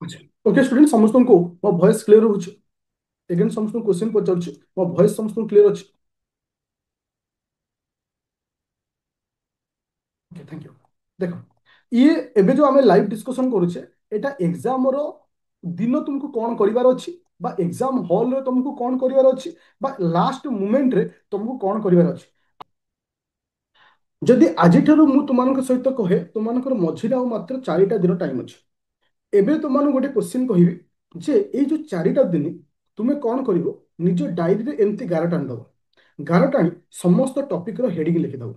अच्छा okay student समस्त को मो वॉइस क्लियर होची एगेन समस्त क्वेश्चन पचारुची मो वॉइस समस्त क्लियर अछि ओके थैंक यू देखो ये एबे जो आमे लाइव डिस्कशन करूचे एटा एग्जाम रो दिन तुमको कौन करिवार अछि बा एग्जाम हॉल रे तुमको कौन करिवार अछि बा लास्ट मोमेंट रे तुमको कौन करिवार अछि जदि आज मु तुमମାନଙ୍କ सहित कहे तुमମାନଙ୍କର मझिरे आ मात्र 4टा दिन टाइम अछि एबे तुमମାନଙ୍କୁ गोटे क्वेश्चन କହିबी जे ଏଇ ଯୋଉ 4ଟା ଦିନ ତୁମେ କଣ କରିବ ନିଜ ଡାଇରୀରେ ଏମିତି ଗାର ଟାଣିଦବ ଗାର ଟାଣି ସମସ୍ତ ଟପିକର ହେଡିଂ ଲେଖିଦବ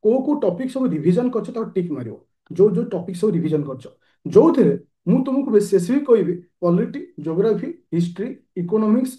କୋଉ କୋଉ ଟପିକ ସବୁ ରିଭିଜନ କରିଛ ତାକୁ ଟିକ୍ ମାରିବ ଯୋଉ ଯୋଉ ଟପିକ ସବୁ ରିଭିଜନ କରିଛ ଯୋଉଥିରେ ମୁଁ ତୁମକୁ ସ୍ପେସିଫିକ କହିବି polity geography history economics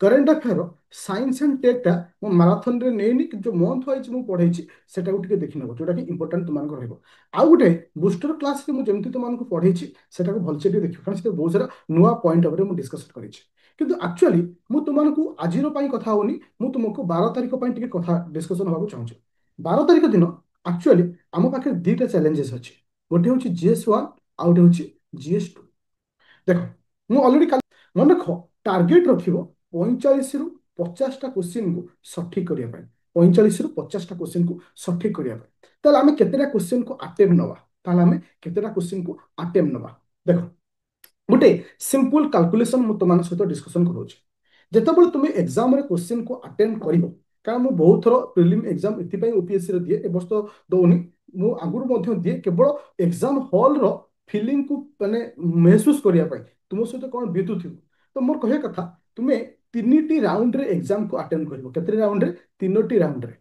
current affair science and ଟେକ୍ଟା ମୁଁ ମାରାଥନରେ ନେଇନି ଯୋଉ ମନ୍ଥ ୱାଇଜ ମୁଁ ପଢେଇଛି ସେଟାକୁ ଟିକେ ଦେଖିନେବ ଯୋଉଟାକି ଇମ୍ପୋର୍ଟାଣ୍ଟ ତୁମମାନଙ୍କ ରହିବ ଆଉ ଗୋଟେ ବୁଷ୍ଟର କ୍ଲାସରେ ମୁଁ ଯେମିତି ତୁମମାନଙ୍କୁ ପଢେଇଛି ସେଟାକୁ ଭଲସେ ଟିକେ ଦେଖିବ କାରଣ ସେଥିରେ ବହୁତ ସାରା ନୂଆ ପଏଣ୍ଟ ଉପରେ ମୁଁ ଡିସ୍କସନ କରିଛି କିନ୍ତୁ ଆକ୍ଚୁଆଲି ମୁଁ ତୁମମାନଙ୍କୁ ଆଜିର ପାଇଁ କଥା ହଉନି ମୁଁ ତୁମକୁ 12 ତାରିଖ ପାଇଁ ଟିକେ କଥା ଡିସ୍କସନ ହବାକୁ ଚାହୁଁଛି 12 ତାରିଖ ଦିନ ଆକ୍ଚୁଆଲି ଆମ ପାଖରେ ଦିଟା ଚ୍ୟାଲେଞ୍ଜେସ୍ ଅଛି ଗୋଟେ ହେଉଛି GS1 ଆଉ ଗୋଟେ ହେଉଛି GS2 ଦେଖ ମୁଁ ଅଲରେଡି ମନେ ରଖ ଟାର୍ଗେଟ ରଖିବ 45ରୁ 50ଟା କୋଶ୍ଚିନ୍କୁ ସଠିକ କରିବା ପାଇଁ 45ରୁ 50ଟା କୋଶ୍ଚିନ୍କୁ ସଠିକ କରିବା ପାଇଁ ତାହେଲେ ଆମେ କେତେଟା କୋଶ୍ଚିନ୍କୁ ଆଟେମ୍ପ ନେବା ତାହେଲେ ଆମେ କେତେଟା କୋଶ୍ଚିନ୍କୁ ଆଟେମ୍ପ ନେବା ଦେଖ ଗୋଟେ ସିମ୍ପଲ କାଲକୁଲେସନ ମୁଁ ତୁମମାନଙ୍କ ସହିତ ଡିସ୍କସନ କରୁଛି ଯେତେବେଳେ ତୁମେ ଏକ୍ସାମରେ କୋଶ୍ଚିନ୍କୁ ଆଟେମ୍ପ କରିବ କାରଣ ମୁଁ ବହୁତ ଥର ପ୍ରିଲିମ୍ ଏକ୍ସାମ ଏଥିପାଇଁ OPSCରେ ଦିଏ ଏ ବର୍ଷ ତ ଦଉନି ମୁଁ ଆଗରୁ ମଧ୍ୟ ଦିଏ କେବଳ ଏକ୍ସାମ ହଲର ଫିଲିଂକୁ ମାନେ ମେହସୁସ କରିବା ପାଇଁ ତୁମ ସହିତ କ'ଣ ବିତୁଥିବ ତ ମୋର କହିବା କଥା ତୁମେ 3ଟି ରାଉଣ୍ଡରେ ଏକ୍ସାମକୁ ଆଟେମ୍ପ କରିବ କେତେ ରାଉଣ୍ଡରେ 3ଟି ରାଉଣ୍ଡରେ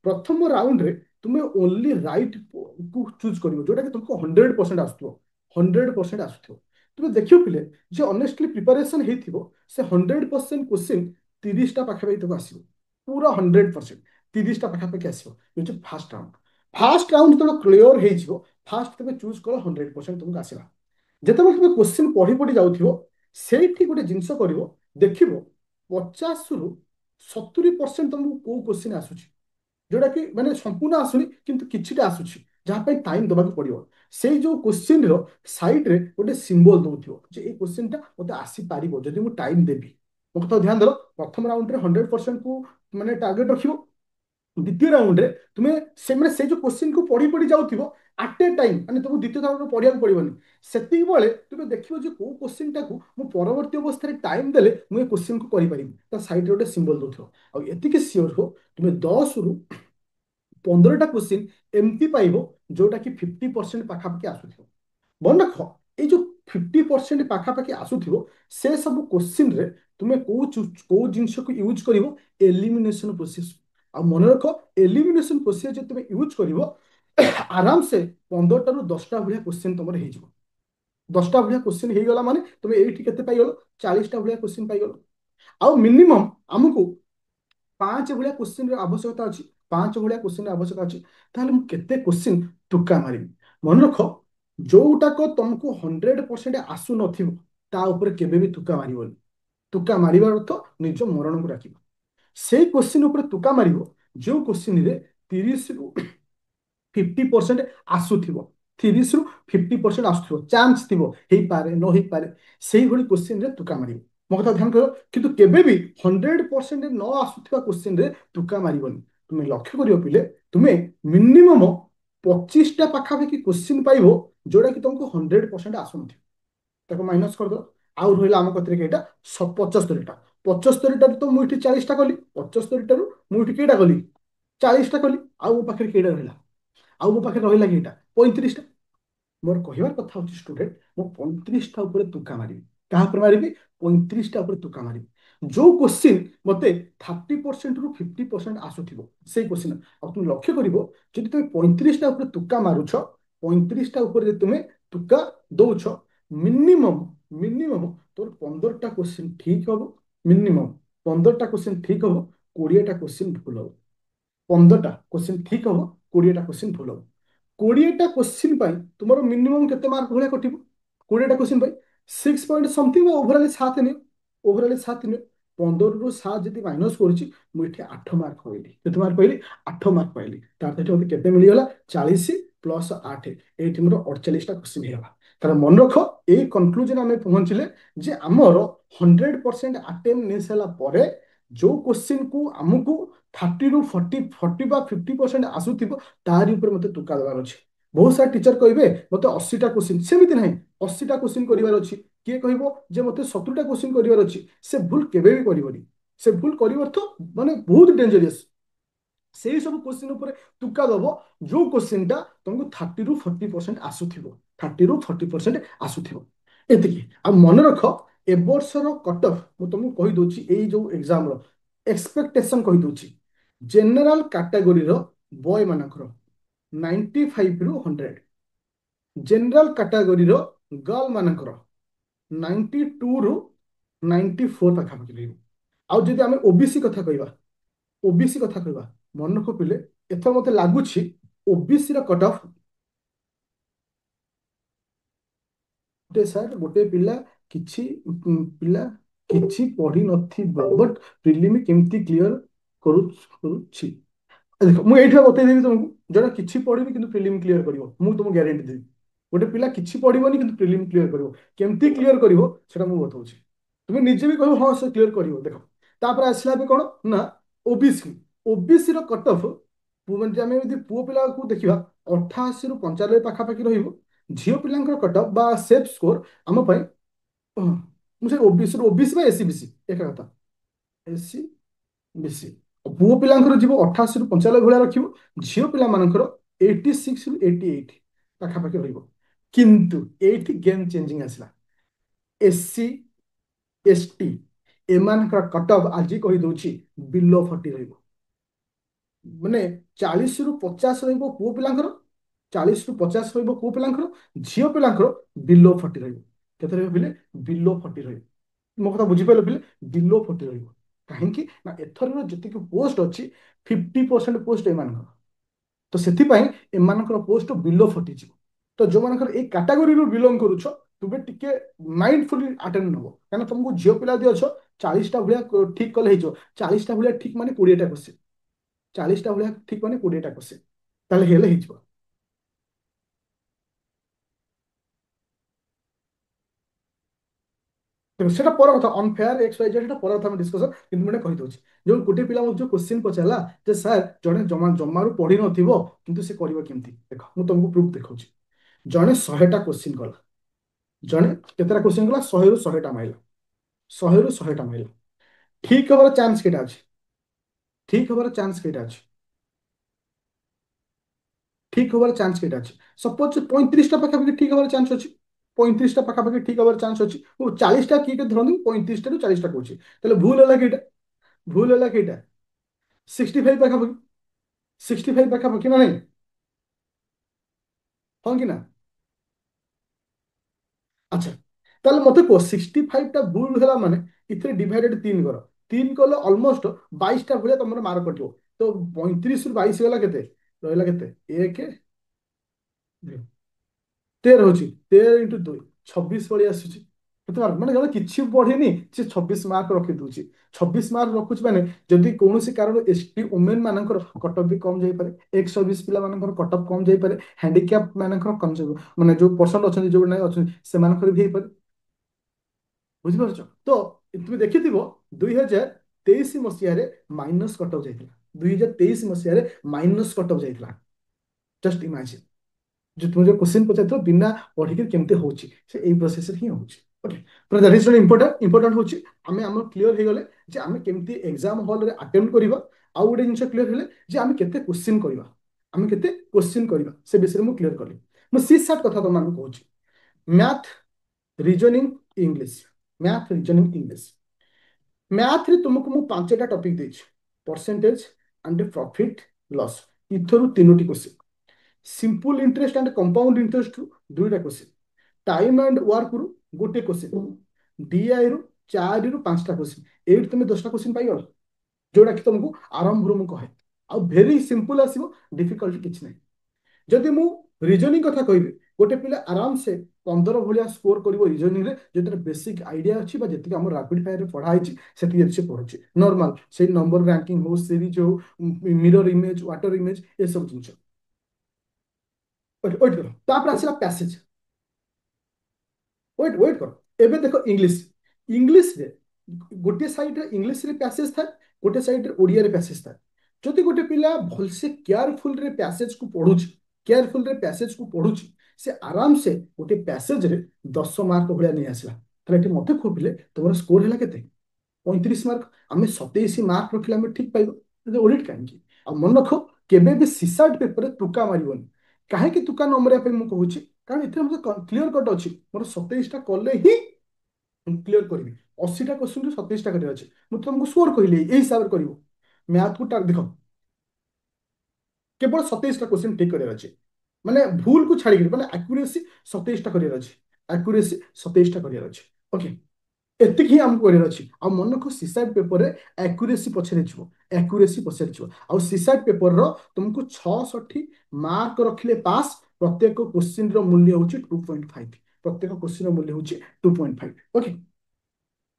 ପ୍ରଥମ ରାଉଣ୍ଡରେ ତୁମେ ଓନ୍ଲି ରାଇଟ୍ କୁ ଚୁଜ୍ କରିବ ଯୋଉଟାକି ତୁମକୁ 100% ଆସୁଥିବ 100% ଆସୁଥିବ ତୁମେ ଦେଖିବ ପିଲେ ଯେ ଅନେଷ୍ଟଲି ପ୍ରିପାରେସନ ହେଇଥିବ ସେ 100% କ୍ୱେଶ୍ଚିନ୍ 30ଟା ପାଖାପାଖି ତକୁ ଆସିବ ପୁରା 100% 30ଟା ପାଖାପାଖି ଆସିବ ହଉଛି ଫାଷ୍ଟ ରାଉଣ୍ଡ ଯେତେବେଳେ କ୍ଲିୟର ହେଇଯିବ ଫାଷ୍ଟ ତମେ ଚୁଜ୍ କର 100% ତୁମକୁ ଆସିଲା ଯେତେବେଳେ ତୁମେ କ୍ୱେଶ୍ଚିନ୍ ପଢି ପଢି ଯାଉଥିବ ସେଇଠି ଗୋଟେ ଜିନିଷ କରିବ ଦେଖିବ 50ରୁ 70% ତମକୁ କୋଉ କ୍ୱେଶ୍ଚିନ୍ ଆସୁଛି ଯୋଉଟା କି ମାନେ ସମ୍ପୂର୍ଣ୍ଣ ଆସୁନି କିନ୍ତୁ କିଛିଟା ଆସୁଛି ଯାହା ପାଇଁ ଟାଇମ ଦେବାକୁ ପଡିବ ସେଇ ଯୋଉ କ୍ୱେଶ୍ଚିନ୍ର ସାଇଡରେ ଗୋଟେ ସିମ୍ବଲ ଦଉଥିବ ଯେ ଏଇ କ୍ୱେଶ୍ଚିନ୍ଟା ମୋତେ ଆସିପାରିବ ଯଦି ମୁଁ ଟାଇମ ଦେବି ମୋ କଥା ଧ୍ୟାନ ଦେଲ ପ୍ରଥମ ରାଉଣ୍ଡରେ 100%କୁ ମାନେ ଟାର୍ଗେଟ ରଖିବ ଦ୍ୱିତୀୟ ରାଉଣ୍ଡରେ ତୁମେ ସେମାନେ ସେଇ ଯୋଉ କ୍ୱେଶ୍ଚିନ୍କୁ ପଢି ପଢି ଯାଉଥିବ ଆଟ୍ ଏ ଟାଇମ୍ ମାନେ ତୁମକୁ ଦ୍ୱିତୀୟ ରାଉଣ୍ଡରେ ପଢିବାକୁ ପଡିବନି ସେତିକି ବେଳେ ତୁମେ ଦେଖିବ ଯେ କୋଉ କ୍ୱେଶ୍ଚିନ୍ଟାକୁ ମୁଁ ପରବର୍ତ୍ତୀ ଅବସ୍ଥାରେ ଟାଇମ ଦେଲେ ମୁଁ ଏ କ୍ୱେଶ୍ଚିନ୍କୁ କରିପାରିବି ତା ସାଇଡରେ ଗୋଟେ ସିମ୍ବଲ ଦଉଥିବ ଆଉ ଏତିକି ସିଓର ହୋ ତୁମେ 10ରୁ 15ଟା କ୍ୱେଶ୍ଚିନ୍ ଏମିତି ପାଇବ ଯୋଉଟା କି 50% ପାଖାପାଖି ଆସୁଥିବ ମନେ ରଖ ଏଇ ଯୋଉ 50% ପାଖାପାଖି ଆସୁଥିବ ସେ ସବୁ କ୍ୱେଶ୍ଚିନ୍ରେ ତୁମେ କୋଉ ଜିନିଷକୁ ୟୁଜ୍ କରିବ ଏଲିମିନେସନ ପ୍ରୋସେସ ଆଉ ମନେ ରଖ ଏଲିମିନେସନ ପ୍ରୋସେସ ଯଦି ତୁମେ ୟୁଜ୍ କରିବ ଆରାମସେ 15ଟାରୁ 10ଟା ଭଳିଆ କ୍ୱେଶ୍ଚିନ୍ ତମର ହେଇଯିବ 10ଟା ଭଳିଆ କ୍ୱେଶ୍ଚିନ୍ ହେଇଗଲା ମାନେ ତୁମେ ଏଇଠି କେତେ ପାଇଗଲ 40ଟା ଭଳିଆ କ୍ୱେଶ୍ଚିନ୍ ପାଇଗଲ ଆଉ ମିନିମମ୍ ଆମକୁ 5 ଭଳିଆ କ୍ୱେଶ୍ଚିନ୍ର ଆବଶ୍ୟକତା ଅଛି 5 ଭଳିଆ କ୍ୱେଶ୍ଚିନ୍ର ଆବଶ୍ୟକତା ଅଛି ତାହେଲେ ମୁଁ କେତେ କ୍ୱେଶ୍ଚିନ୍ ତୁକା ମାରିବି ମନେ ରଖ ଯୋଉଟାକ ତମକୁ 100% ଆସୁନଥିବ ତା ଉପରେ କେବେ ବି ତୁକା ମାରିବନି ତୁକା ମାରିବାର ଅର୍ଥ ନିଜ ମରଣକୁ ଡାକିବ ସେଇ କ୍ୱେଶ୍ଚିନ୍ ଉପରେ ତୁକା ମାରିବ ଯୋଉ କ୍ୱେଶ୍ଚିନ୍ରେ 30ରୁ 50% ଆସୁଥିବ 30ରୁ 50% ଆସୁଥିବ ଚାନ୍ସ ଥିବ ହେଇପାରେ ନ ହେଇପାରେ ସେଇଭଳି କ୍ୱେଶ୍ଚିନ୍ରେ ତୁକା ମାରିବ ମୋ କଥା ଧ୍ୟାନ କର କିନ୍ତୁ କେବେ ବି 100% ନ ଆସୁଥିବା କ୍ୱେଶ୍ଚିନ୍ରେ ତୁକା ମାରିବନି ତୁମେ ଲକ୍ଷ୍ୟ କରିବ ପିଲେ ତୁମେ ମିନିମମ 25ଟା ପାଖାପାଖି କ୍ୱେଶ୍ଚିନ୍ ପାଇବ ଯୋଉଟା କି ତମକୁ 100% ଆସୁନଥିବ ତାକୁ ମାଇନସ କରିଦବ ଆଉ ରହିଲା ଆମ କତିରେ କେଇଟା 75ଟା 75ଟାରୁ ତ ମୁଁ ଏଠି 40ଟା କଲି 75ଟାରୁ ମୁଁ ଏଠି କେଇଟା କଲି 40ଟା କଲି ଆଉ ମୋ ପାଖରେ କେଇଟା ରହିଲା ଆଉ ମୋ ପାଖରେ ରହିଲା କେଇଟା 35ଟା ମୋର କହିବାର କଥା ହଉଛି ଷ୍ଟୁଡେଣ୍ଟ ମୁଁ 35ଟା ଉପରେ ତୁକା ମାରିବି କାହା ଉପରେ ମାରିବି 35ଟା ଉପରେ ତୁକା ମାରିବି ଯୋଉ କ୍ୱେଶ୍ଚିନ୍ ମତେ 30%ରୁ 50% ଆସୁଥିବ ସେଇ କ୍ୱେଶ୍ଚିନ୍ ଆଉ ତୁମେ ଲକ୍ଷ୍ୟ କରିବ ଯଦି ତୁମେ 35ଟା ଉପରେ ତୁକା ମାରୁଛ 35ଟା ଉପରେ ଯଦି ତୁମେ ତୁକା ଦଉଛ ମିନିମମ୍ ମିନିମମ୍ ତୋର 15ଟା କ୍ୱେଶ୍ଚିନ୍ ଠିକ ହବ ମିନିମମ୍ 15ଟା କ୍ୱେଶ୍ଚିନ୍ ଠିକ ହବ 20ଟା କ୍ୱେଶ୍ଚିନ୍ ଭୁଲ ହବ 15ଟା କ୍ୱେଶ୍ଚିନ୍ ଠିକ ହବ 20ଟା କ୍ୱେଶ୍ଚିନ୍ ଭୁଲ ହବ 20ଟା କ୍ୱେଶ୍ଚିନ୍ ପାଇଁ ତୁମର ମିନିମମ୍ କେତେ ମାର୍କ ଭଳିଆ କଟିବ 20ଟା କ୍ୱେଶ୍ଚିନ୍ ପାଇଁ 6 ପଏଣ୍ଟ ସମଥିଙ୍ଗ ଓଭରାଲି 7 ନିଅ ଓଭରାଲି 7 ନିଅ 15ରୁ 7 ଯଦି ମାଇନସ କରୁଛି ମୁଁ ଏଠି 8 ମାର୍କ ପାଇଲି କେତେ ମାର୍କ ପାଇଲି 8 ମାର୍କ ପାଇଲି ତାର ଏଠି ମତେ କେତେ ମିଳିଗଲା 40 + 8 ଏଇଠି ମୋର 48ଟା କ୍ୱେଶ୍ଚିନ୍ ହେଇଗଲା କାରଣ ମନେ ରଖ, ଏଇ କନକ୍ଲୁଜନ ଆମେ ପହଞ୍ଚିଲେ ଯେ ଆମର 100% ଆଟେମ୍ପ ନେଇସାରିଲା ପରେ ଯୋଉ କୋଶ୍ଚିନ୍ କୁ ଆମକୁ 30 ରୁ 40 ବା 50% ଆସୁଥିବ, ତାରି ଉପରେ ମତେ ଟୁକା ଦେବାର ଅଛି। ବହୁତ ସାରା ଟିଚର କହିବେ ମତେ 80ଟା କୋଶ୍ଚିନ୍, ସେମିତି ନାହିଁ। 80ଟା କୋଶ୍ଚିନ୍ କରିବାର ଅଛି, କିଏ କହିବ ଯେ ମତେ 70ଟା କୋଶ୍ଚିନ୍ କରିବାର ଅଛି। ସେ ଭୁଲ କେବେ ବି କରିବନି। ସେ ଭୁଲ କରିବ ତ ମାନେ ବହୁତ ଡେଞ୍ଜରିୟସ୍। ସେଇ ସବୁ କୋଶ୍ଚିନ୍ ଉପରେ ତୁକା ଦବ ଯୋଉ କୋଶ୍ଚିନ୍ ଟା ତମକୁ 30 ରୁ 40% ଆସୁଥିବ। 30 ରୁ 40% ଆସୁଥିବ। ଏତିକି। ଆଉ ମନେ ରଖ, ଏ ବର୍ଷର କଟ ଅଫ୍ ମୁଁ ତମକୁ କହିଦଉଛି, ଏଇ ଯୋଉ ଏକ୍ସାମ ର ଏକ୍ସପେକ୍ଟେସନ କହିଦଉଛି। ଜେନେରାଲ କାଟାଗୋରୀର ବୟ ମାନଙ୍କର 95 ରୁ 100, ଜେନେରାଲ କାଟାଗୋରୀର ଗର୍ଲ ମାନଙ୍କର 92 ରୁ 94 ପାଖାପାଖି ରହିବ। ଆଉ ଯଦି ଆମେ ଓବିସି କଥା କହିବା, ଓବିସି କଥା କହିବା, ମନେ ରଖିଲେ ଏଥର ମତେ ଲାଗୁଛି ଓବିସି ର କଟ ଅଫ୍, ଗୋଟେ ସାର୍ ଗୋଟେ ପିଲା କିଛି ପିଲା କିଛି ପଢି ନଥିବ ବଟ୍ ପ୍ରିଲିମ୍ କେମିତି କ୍ଲିୟର କରୁଛି। ଦେଖ ମୁଁ ଏଇଠି ବତେଇଦେବି ତମକୁ, ଜଣେ କିଛି ପଢିନି କିନ୍ତୁ ପ୍ରିଲିମ୍ କ୍ଲିୟର କରିବ, ମୁଁ ତମକୁ ଗ୍ୟାରେଣ୍ଟି ଦେବି। ଗୋଟେ ପିଲା କିଛି ପଢିବନି କିନ୍ତୁ ପ୍ରିଲିମ୍ କ୍ଲିୟର କରିବ, କେମିତି କ୍ଲିୟର କରିବ ସେଟା ମୁଁ ବତଉଛି। তুমি ନିଜେ ବି କହିବ ହଁ ସେ କ୍ଲିୟର କରିବ। ଦେଖ ତାପରେ ଆସିଲା ଏବେ କଣ ନା ଓବିସି। ଓବିସି ର କଟ ଅଫ୍ ମାନେ ଆମେ ଯଦି ପୁଅ ପିଲାକୁ ଦେଖିବା 88 ରୁ 95 ପାଖାପାଖି ରହିବ। ଝିଅ ପିଲାଙ୍କର କଟ ଅଫ୍ ବା ସେଫ୍ ସ୍କୋର ଆମ ପାଇଁ, ମୁଁ ସେ ଓବିସି ବା ଏସି ବିସି ଏକା କଥା। ଏସି ବିସି ପୁଅ ପିଲାଙ୍କର ଯିବ 88 ରୁ 95 ଭଳିଆ ରଖିବ। ଝିଅ ପିଲାମାନଙ୍କର 86 ରୁ 88 ପାଖାପାଖି ରହିବ। କିନ୍ତୁ ଏଇଠି ଗେମ୍ ଚେଞ୍ଜିଂ ଆସିଲା। ଏସସି ଏସଟି ଏମାନଙ୍କର କଟ ଅଫ୍ ଆଜି କହିଦଉଛି ବିଲୋ 40 ରହିବ। ମାନେ 40 ରୁ 50 ରହିବ ପୁଅ ପିଲାଙ୍କର, 40 ରୁ 50 ରହିବ ପୁଅ ପିଲାଙ୍କର, ଝିଅ ପିଲାଙ୍କର ବିଲୋ 40 ରହିବ। କେତେ ରହିବ ପିଲେ? ବିଲୋ 40 ରହିବ। ମୋ କଥା ବୁଝିପାରିଲ ପିଲେ? ବିଲୋ 40 ରହିବ। କାହିଁକି ନା ଏଥରର ଯେତିକି ପୋଷ୍ଟ ଅଛି 50% ପୋଷ୍ଟ ଏମାନଙ୍କର। ତ ସେଥିପାଇଁ ଏମାନଙ୍କର ପୋଷ୍ଟ ବିଲୋ 40 ଯିବ। ତ ଯୋଉମାନଙ୍କର ଏଇ କାଟାଗୋରୀରୁ ବିଲଙ୍ଗ କରୁଛ, ତୁମେ ଟିକେ ମାଇଣ୍ଡଫୁଲି ଆଟେଣ୍ଡ ନବ। କାରଣ ତମକୁ ଝିଅ ପିଲା ଯଦି ଅଛ 40ଟା ଭଳିଆ ଠିକ କଲେ ହେଇଯିବ। 40ଟା ଭଳିଆ ଠିକ ମାନେ 20ଟା କ୍ୱେଶ୍ଚିନ୍, 40ଟା ଭଳିଆ ଠିକ ମାନେ 20ଟା କ୍ୱେଶ୍ଚିନ୍, ତାହେଲେ ହେଲେ ହେଇଯିବ। ତେଣୁ ସେଟା ପର କଥା, ଅନଫେୟାର ଏକ୍ସ ୱାଇ ଜେଡ୍ ସେଟା ପର କଥା ଆମେ ଡିସ୍କସନ। କିନ୍ତୁ ମୁଁ କହିଦଉଛି, ଯୋଉ ଗୋଟେ ପିଲା ଯୋଉ କ୍ୱେଶ୍ଚିନ୍ ପଚାରିଲା ଯେ ସାର୍ ଜଣେ ଜମାରୁ ପଢି ନଥିବ କିନ୍ତୁ ସେ କରିବ କେମିତି, ଦେଖ ମୁଁ ତମକୁ ପ୍ରୁଫ୍ ଦେଖାଉଛି। ଜଣେ 100ଟା କ୍ୱେଶ୍ଚିନ୍ କଲା, ଜଣେ କେତେଟା କ୍ୱେଶ୍ଚିନ୍ କଲା? 100ରୁ 100ଟା ମାଇଲା, 100ରୁ 100ଟା ମାଇଲା। ଠିକ ହବାର ଚାନ୍ସ କେଟା ଅଛି? ଠିକ ହବାର ଚାନ୍ସ କେଟା ଅଛି? ଠିକ ହବାର ଚାନ୍ସ କେଟା ଅଛି? ସପୋଜ 35ଟା ପାଖାପାଖି ଠିକ ହବାର ଚାନ୍ସ ଅଛି। 35ଟା ପାଖାପାଖି ଠିକ ହବାର ଚାନ୍ସ ଅଛି। 40ଟା କିଏ ଧରନ୍ତୁ, 35ଟାରୁ 40ଟା କହୁଛି, ତାହେଲେ ଭୁଲ ହେଲା କେଇଟା? ଭୁଲ ହେଲା କେଇଟା? 65 ପାଖାପାଖି, 65 ପାଖାପାଖି ନା ନାହିଁ? ହଁ କି ନା? ଆଚ୍ଛା, ତାହେଲେ ମତେ କୁହ 65ଟା ଭୁଲ ହେଲା ମାନେ ଏଥିରେ ଡିଭାଇଡେଡ୍ 3 କର। 3 କଲେ ଅଲମୋଷ୍ଟ 22ଟା ଭଳିଆ ତମର ମାର୍କ କଟିବ। ତ 35ରୁ 22 ଗଲା କେତେ? ରହିଲା କେତେ? 1 13 ହଉଛି, 13 × 2 26 ଭଳିଆ ଆସୁଛି। କେତେ ମାର୍କ? ମାନେ ଜଣେ କିଛି ପଢିନି ସେ 26 ମାର୍କ ରଖିଦଉଛି। 26 ମାର୍କ ରଖୁଛି ମାନେ ଯଦି କୌଣସି କାରଣ ଏସଟି ଓମେନ୍ ମାନଙ୍କର କଟଅଫ ବି କମ ଯାଇପାରେ, ଏକ୍ସ ସର୍ଭିସ ପିଲାମାନଙ୍କର କଟଅଫ କମ ଯାଇପାରେ, ହ୍ୟାଣ୍ଡିକ୍ୟାପ ମାନଙ୍କର ମାନେ ଯୋଉ ପର୍ସନ ଅଛନ୍ତି, ଯୋଉ ନାହିଁ ଅଛନ୍ତି, ସେମାନଙ୍କର ବି ହେଇପାରେ। ବୁଝିପାରୁଛ ତ? ତୁମେ ଦେଖିଥିବ 2023 ମସିହାରେ ମାଇନସ କଟଅଫ ଯାଇଥିଲା। 2023 ମସିହାରେ ମାଇନସ କଟଅଫ ଯାଇଥିଲା। ଜଷ୍ଟ ଇମାଜିନ୍, जो तुम जो क्वेश्चन पचार बिना पढ़िक केमती होची, से एई प्रोसेस ही होची। ओके, तो दैट इज इंपोर्टेंट। इंपोर्टेंट होची आमे हम क्लियर हो गले जे आमे केमती एग्जाम हॉल रे अटेम्प्ट करबा। आउ गोटे जिंस क्लियर हेले जे आमे केते क्वेश्चन करबा, आमे केते क्वेश्चन करबा, से विषय मु क्लियर करली। मु सी सेट कथा तो मान कहूची, math reasoning English, math reasoning English. Math रे तुमको मु पांचटा टॉपिक देछि, परसेंटेज एंड प्रॉफिट लॉस, इथरु तीनोटी question. Simple interest and compound interest रु दुईटा क्वेश्चन, टाइम एंड वर्क रु गोटे क्वेश्चन, डीआई रु 4 ରୁ 5ଟା क्वेश्चन। एट तुम 10टा क्वेश्चन पाइगल, जोटा कि तुमको आरंभ रु कहे। आ भेरी सिंपल आसीबो, डिफिकल्ट किछ नै। जदि मु रीजनिंग कथा कहबी, गोटे पिला आराम से 15 भलिया स्कोर करिवो रीजनिंग रे, जेतरे बेसिक आइडिया अछि बा जेतिक हम रैपिड फायर रे पढ़ा आइछि सेति जति से पढुछि। नॉर्मल से नंबर रैंकिंग हो, सीरीज हो, मिरर इमेज, वाटर इमेज, ए सब जिंस। ओके ओके, तापर आसिला पैसेज। ୱେଟ୍ କର। ଏବେ ଦେଖ ଇଂଲିଶରେ ଗୋଟିଏ ସାଇଡରେ ଇଂଲିଶରେ ପ୍ୟାସେଜ ଥାଏ, ଗୋଟେ ସାଇଡରେ ଓଡ଼ିଆରେ ପ୍ୟାସେଜ ଥାଏ। ଯଦି ଗୋଟେ ପିଲା ଭଲସେ କେୟାରଫୁଲରେ ପ୍ୟାସେଜକୁ ପଢୁଛି, କେୟାରଫୁଲରେ ପ୍ୟାସେଜକୁ ପଢୁଛି, ସେ ଆରାମସେ ଗୋଟେ ପ୍ୟାସେଜରେ 10 ମାର୍କ ଭଳିଆ ନେଇ ଆସିଲା। ତାହେଲେ ଏଠି ମତେ କହୁଥିଲେ ତମର ସ୍କୋର ହେଲା କେତେ? 35 ମାର୍କ। ଆମେ 27 ମାର୍କ ରଖିଲେ ଆମେ ଠିକ ପାଇବା, ଓଡିଟ୍ କାହିଁକି? ଆଉ ମନେ ରଖ, କେବେ ବି ସିସାଟ ପେପରରେ ତୁକା ମାରିବନି। କାହିଁକି ତୁକା ନ ମାରିବା ପାଇଁ ମୁଁ କହୁଛି? କାରଣ ଏଥିରେ ମୋତେ କ୍ଲିୟର କଟ୍ ଅଛି, ମୋର 27ଟା କଲେ ହିଁ କ୍ଲିୟର କରିବି। 80ଟା କ୍ୱେଶ୍ଚନରୁ 27ଟା କରିବାର ଅଛି। ମୁଁ ତମକୁ ସ୍କୋର କହିଲି ଏଇ ହିସାବରେ କରିବ। ମ୍ୟାଥକୁ ଦେଖ, କେବଳ 27ଟା କ୍ୱେଶ୍ଚନ ଠିକ କରିବାର ଅଛି, ମାନେ ଭୁଲକୁ ଛାଡ଼ିକି, ମାନେ ଆକ୍ୟୁରେସି 27ଟା କରିବାର ଅଛି, ଆକ୍ୟୁରେସି 27ଟା କରିବାର ଅଛି। ଓକେ, ଏତିକି ହିଁ ଆମକୁ କରିବାର ଅଛି। ଆଉ ମନେକୁ ସିସାଟ ପେପରରେ ଆକ୍ୟୁରେସି ପଛରେ ଯିବ, ଆକ୍ୟୁରେସି ପଛରେ ଯିବ। ଆଉ ସିସାଟ ପେପରର ତୁମକୁ 66 ମାର୍କ ରଖିଲେ ପାସ୍। ପ୍ରତ୍ୟେକ କ୍ୱେଶ୍ଚିନର ମୂଲ୍ୟ ହେଉଛି 2.5, ପ୍ରତ୍ୟେକ କ୍ୱେଶ୍ଚିନର ମୂଲ୍ୟ ହେଉଛି 2.5। ଓକେ,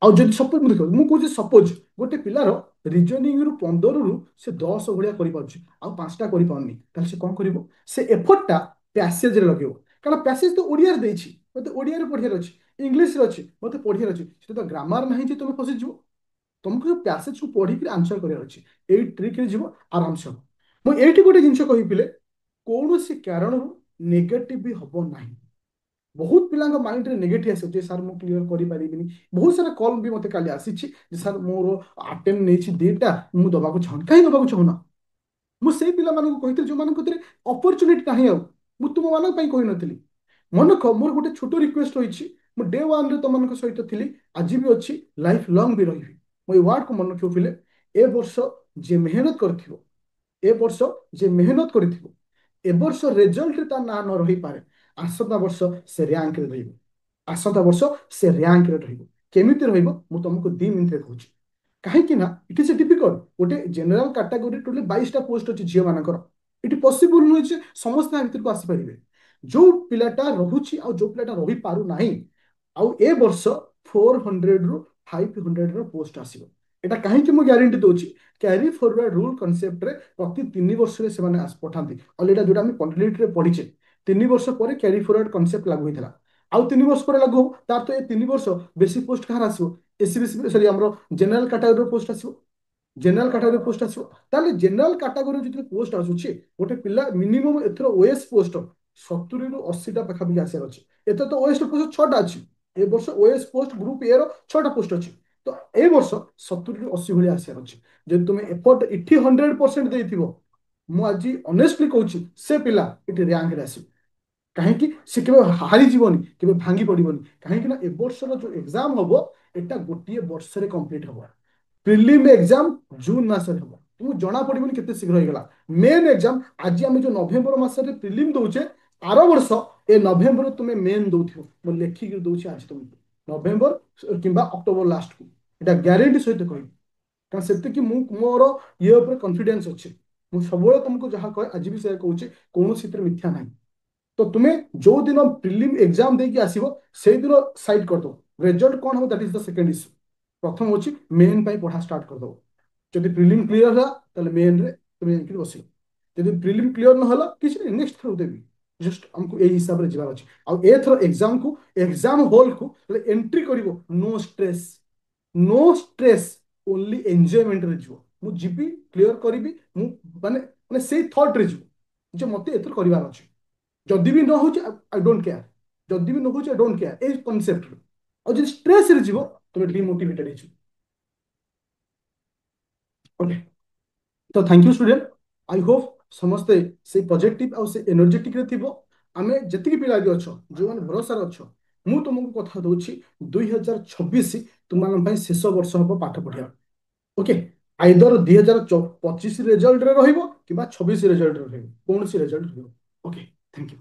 ଆଉ ଯଦି ସପୋଜ ମୁଁ ଦେଖ, ମୁଁ କହୁଛି ସପୋଜ ଗୋଟେ ପିଲାର ରିଜନିଂରୁ 15ରୁ ସେ 10 ଭଳିଆ କରିପାରୁଛି, ଆଉ 5ଟା କରିପାରୁନି, ତାହେଲେ ସେ କଣ କରିବ? ସେ ଏଫର୍ଟଟା ପ୍ୟାସେଜରେ ଲଗେଇବ। କାରଣ ପ୍ୟାସେଜ ତ ଓଡ଼ିଆରେ ଦେଇଛି, ମତେ ଓଡ଼ିଆରେ ପଢିବାର ଅଛି, ଇଂଲିଶରେ ଅଛି, ମତେ ପଢିବାର ଅଛି। ସେଟା ତ ଗ୍ରାମାର ନାହିଁ ଯେ ତମେ ଫସିଯିବ। ତମକୁ ପ୍ୟାସେଜକୁ ପଢିକି ଆନ୍ସର କରିବାର ଅଛି। ଏଇ ଟ୍ରିକରେ ଯିବ, ଆରାମସେ ହବ। ମୁଁ ଏଇଠି ଗୋଟେ ଜିନିଷ କହିଥିଲେ, କୌଣସି କାରଣରୁ ନେଗେଟିଭ ବି ହବ ନାହିଁ। ବହୁତ ପିଲାଙ୍କ ମାଇଣ୍ଡରେ ନେଗେଟିଭ ଆସିବ ଯେ ସାର୍ ମୁଁ କ୍ଲିୟର କରିପାରିବିନି। ବହୁତ ସାରା କଲ୍ ବି ମତେ କାଲି ଆସିଛି ଯେ ସାର୍ ମୋର ଆଟେମ୍ପ ନେଇଛି 2ଟା, ମୁଁ ଦବାକୁ ଚାହୁଁନି। କାହିଁ ଦବାକୁ ଚାହୁଁନ? ମୁଁ ସେଇ ପିଲାମାନଙ୍କୁ କହିଥିଲି ଯୋଉମାନଙ୍କ ଭିତରେ ଅପରଚୁନିଟି ନାହିଁ। ଆଉ ମୁଁ ତୁମମାନଙ୍କ ପାଇଁ କହିନଥିଲି। ମନେକ ମୋର ଗୋଟେ ଛୋଟ ରିକ୍ୱେଷ୍ଟ ରହିଛି। ମୁଁ ଡେ ୱାନରେ ତମମାନଙ୍କ ସହିତ ଥିଲି, ଆଜି ବି ଅଛି, ଲାଇଫ ଲଙ୍ଗ ବି ରହିବି। ମୁଁ ଏଇ ୱାର୍ଡକୁ ମନେ ରଖିବ ପିଲେ। ଏ ବର୍ଷ ଯିଏ ମେହନତ କରିଥିବ, ଏ ବର୍ଷ ଯିଏ ମେହନତ କରିଥିବ, ଏ ବର୍ଷ ରେଜଲ୍ଟରେ ତା ନାଁ ନ ରହିପାରେ, ଆସନ୍ତା ବର୍ଷ ସେ ର୍ୟାଙ୍କରେ ରହିବ। ଆସନ୍ତା ବର୍ଷ ସେ ର୍ୟାଙ୍କରେ ରହିବ। କେମିତି ରହିବ ମୁଁ ତମକୁ 2 ମିନିଟରେ କହୁଛି। କାହିଁକି ନା ଇଟ୍ ଇସ୍ ଏ ଡିଫିକଲ୍ଟ। ଗୋଟେ ଜେନେରାଲ କାଟାଗୋରୀ ଟୋଟାଲି 22ଟା ପୋଷ୍ଟ ଅଛି ଝିଅ ମାନଙ୍କର। ଏଠି ପସିବଲ ନୁହେଁ ଯେ ସମସ୍ତେ ଆ ଭିତରକୁ ଆସିପାରିବେ। ଯୋଉ ପିଲାଟା ରହୁଛି ଆଉ ଯୋଉ ପିଲାଟା ରହିପାରୁନାହିଁ, ଆଉ ଏ ବର୍ଷ 400ରୁ 500ର ପୋଷ୍ଟ ଆସିବ। ଏଟା କାହିଁକି ମୁଁ ଗ୍ୟାରେଣ୍ଟି ଦଉଛି? କ୍ୟାରି ଫରୱାର୍ଡ ରୁଲ କନସେପ୍ଟରେ ପ୍ରତି 3 ବର୍ଷରେ ସେମାନେ ପଠାନ୍ତି। ଅଲରେଡି ଯୋଉଟା ଆମେ କମ୍ପ୍ଲିଟରେ ପଢିଛେ, 3 ବର୍ଷ ପରେ କ୍ୟାରି ଫରୱାର୍ଡ କନସେପ୍ଟ ଲାଗୁ ହେଇଥିଲା। ଆଉ 3 ବର୍ଷ ପରେ ଲାଗୁ ହବ। ତାର ତ ଏ 3 ବର୍ଷ ବେଶୀ ପୋଷ୍ଟ କାହାର ଆସିବ? ଏସି ବିସି, ସରି, ଆମର ଜେନେରାଲ କାଟାଗୋରୀର ପୋଷ୍ଟ ଆସିବ। ଜେନେରାଲ କାଟାଗୋରୀ ପୋଷ୍ଟ ଆସିବ। ତାହେଲେ ଜେନେରାଲ କାଟାଗୋରୀ ଯେତେବେଳେ ପୋଷ୍ଟ ଆସୁଛି, ଗୋଟେ ପିଲା ମିନିମମ୍ ଏଥର ଓଏସ୍ ପୋଷ୍ଟ 70ରୁ 80ଟା ପାଖାପାଖି ଆସିବାର ଅଛି। ଏଥର ତ ଓଏସ୍ ପୋଷ୍ଟ 6ଟା ଅଛି। ଏ ବର୍ଷ ଓଏସ୍ ପୋଷ୍ଟ ଗ୍ରୁପ ଏ ର 6ଟା ପୋଷ୍ଟ ଅଛି। ତ ଏ ବର୍ଷ 70ରୁ 80 ଭଳିଆ ଆସିବାର ଅଛି। ଯଦି ତୁମେ ଏଫର୍ଟ ଏଠି 100% ଦେଇଥିବ, ମୁଁ ଆଜି ଅନେଷ୍ଟଲି କହୁଛି ସେ ପିଲା ଏଠି ର୍ୟାଙ୍କରେ ଆସିବ। କାହିଁକି? ସେ କେବେ ହାରିଯିବନି, କେବେ ଭାଙ୍ଗି ପଡିବନି। କାହିଁକି ନା ଏ ବର୍ଷର ଯୋଉ ଏକ୍ସାମ ହବ, ଏଟା ଗୋଟିଏ ବର୍ଷରେ କମ୍ପ୍ଲିଟ ହବ। ପ୍ରିଲିମ ଏକ୍ସାମ ଜୁନ ମାସରେ ହବ। ତୁମକୁ ଜଣା ପଡିବନି କେତେ ଶୀଘ୍ର ହେଇଗଲା। ମେନ୍ ଏକ୍ସାମ, ଆଜି ଆମେ ଯୋଉ ନଭେମ୍ବର ମାସରେ ପ୍ରିଲିମ ଦଉଛେ, ଆର ବର୍ଷ ଏ ନଭେମ୍ବର ତୁମେ ମେନ୍ ଦଉଥିବ। ମୁଁ ଲେଖିକି ଦଉଛି ଆଜି ତୁମକୁ, ନଭେମ୍ବର କିମ୍ବା ଅକ୍ଟୋବର ଲାଷ୍ଟକୁ। ଏଟା ଗ୍ୟାରେଣ୍ଟି ସହିତ କହିବି। କାରଣ ସେତିକି ମୁଁ ମୋର ଇଏ ଉପରେ କନଫିଡେନ୍ସ ଅଛି। ମୁଁ ସବୁବେଳେ ତମକୁ ଯାହା କହେ, ଆଜି ବି ସେୟା କହୁଛି, କୌଣସିଥିରେ ମିଥ୍ୟା ନାହିଁ। ତ ତୁମେ ଯୋଉ ଦିନ ପ୍ରିଲିମ ଏକ୍ସାମ ଦେଇକି ଆସିବ, ସେଇଦିନ ସାଇଡ୍ କରିଦବ। ରେଜଲ୍ଟ କଣ ହବ that is the second issue. ପ୍ରଥମ ହଉଛି ମେନ୍ ପାଇଁ ପଢା ଷ୍ଟାର୍ଟ କରିଦବ। ଯଦି ପ୍ରିଲିମ କ୍ଲିୟର ହେଲା, ତାହେଲେ ମେନ୍ରେ ତୁମେ ଯାଇକି ବସିବ। ଯଦି ପ୍ରିଲିମ କ୍ଲିୟର ନହେଲା, କିଛି ନାହିଁ, ନେକ୍ସଟ ଥ୍ରୋ ଦେବି। ଜଷ୍ଟ ଆମକୁ ଏଇ ହିସାବରେ ଯିବାର ଅଛି। ଆଉ ଏଥର ଏକ୍ସାମକୁ, ଏକ୍ସାମ ହଲକୁ ଏଣ୍ଟ୍ରି କରିବ, no stress, no stress, only ଏନ୍ଜୟମେଣ୍ଟରେ ଯିବ। ମୁଁ ଯିବି, କ୍ଲିୟର କରିବି, ମୁଁ ମାନେ ମାନେ ସେଇ ଥଟ୍ରେ ଯିବ ଯେ ମତେ ଏଥର କରିବାର ଅଛି। ଯଦି ବି ନ ହଉଛି, ଆଇ ଡୋଣ୍ଟ କେୟାର। ଯଦି ବି ନ ହଉଛି, ଆଇ ଡୋଣ୍ଟ କେୟାର, ଏଇ କନସେପ୍ଟରେ। ଆଉ ଯଦି ଷ୍ଟ୍ରେସରେ ଯିବ, ତମେ ଡିମୋଟିଭେଟେଡ ହେଇଯିବ। ଓକେ, ତ thank you student. I hope ସମସ୍ତେ ସେଇ ପଜିଟିଭ ଆଉ ସେ ଏନର୍ଜେଟିକରେ ଥିବ। ଆମେ ଯେତିକି ପିଲା ବି ଅଛ, ଯୋଉମାନେ ଭରସାରେ ଅଛ, ମୁଁ ତୁମକୁ କଥା ଦଉଛି, 2026 ତୁମମାନଙ୍କ ପାଇଁ ଶେଷ ବର୍ଷ ହବ ପାଠ ପଢିବା। ଓକେ, ଆଇଦର 2025 ରେଜଲ୍ଟରେ ରହିବ କିମ୍ବା 26 ରେଜଲ୍ଟରେ ରହିବ, କୌଣସି ରେଜଲ୍ଟ ରହିବ। Okay, thank you.